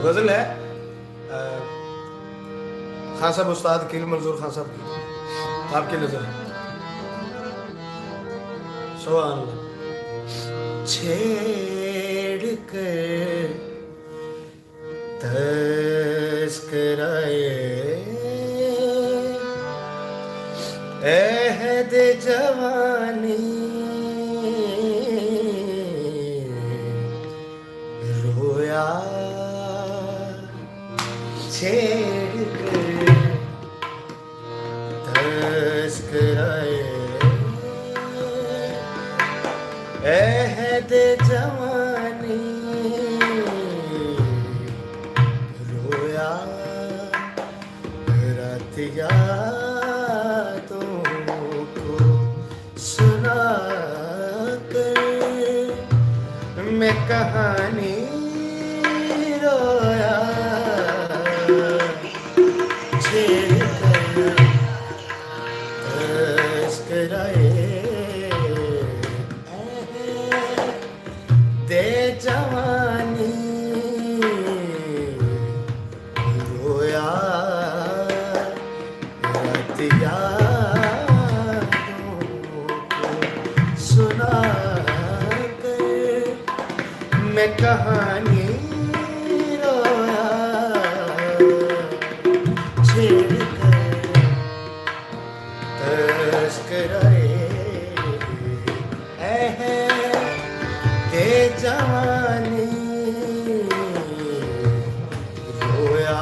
गजल है खान साहब उस्ताद अकील मंजूर खान साहब की, आपकी नजर है। सुभान अल्लाह। छेड़ कर तस्कराए अहद जवानी रोया छेड़ कर तस्कराए अहद जवानी रोया रतिया तुमको सुना कर मैं कहानी रोया छेड़ कर तस्कराए दे जवानी रोया रतिया सुना कर मैं कहानी रोया छेड़ कर तस्कराए दे जवानी रोया।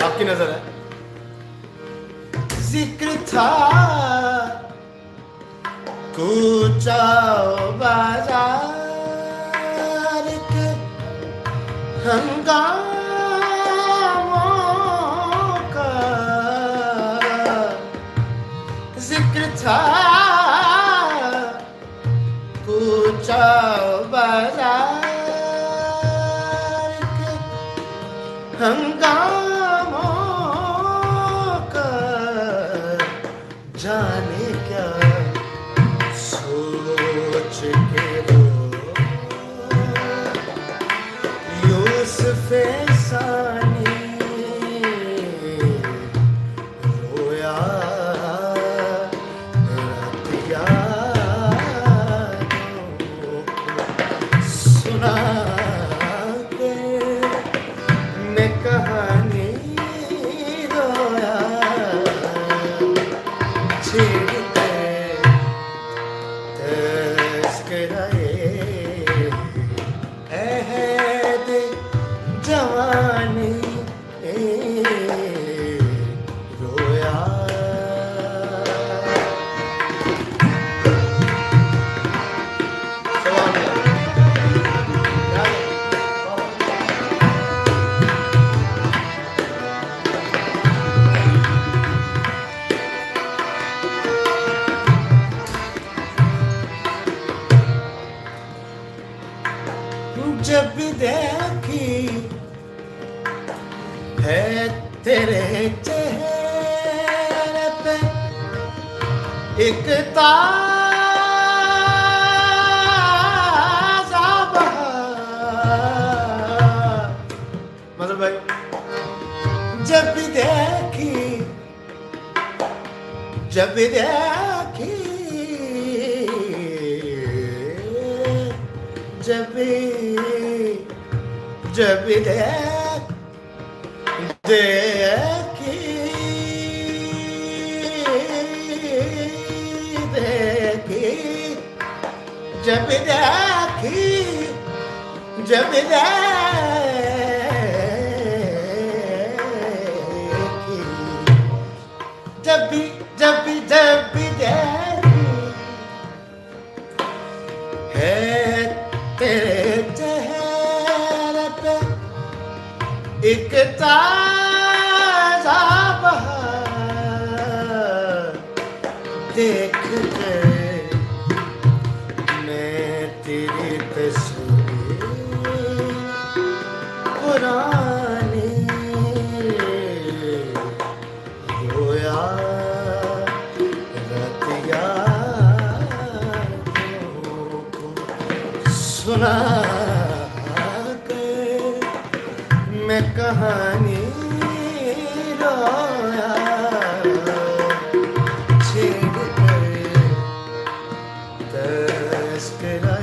आपकी नजर है। जिक्र था कूचा बाजार के हंगामों का, जिक्र था कूचा बाजार के हंगामों का, जाने क्या सोच के वो यूसुफ सानी रोया रतिया सुना के मैं कहानी रोया छेड़ कर तस्कराए अहद जवानी रोया। जब देखी है तेरे चेहरे पे एक ताजा बहार, मतलब भाई जब देखी जब देखी जब जब देखी देखी जब देखी जब देखी जब भी है तेरे चेहरे पे एक ताजा बहार देख के मैं तेरी तस्वीर पुरानी रोया रतिया सुना के मैं कहानी रोया छेड़ कर तस्करा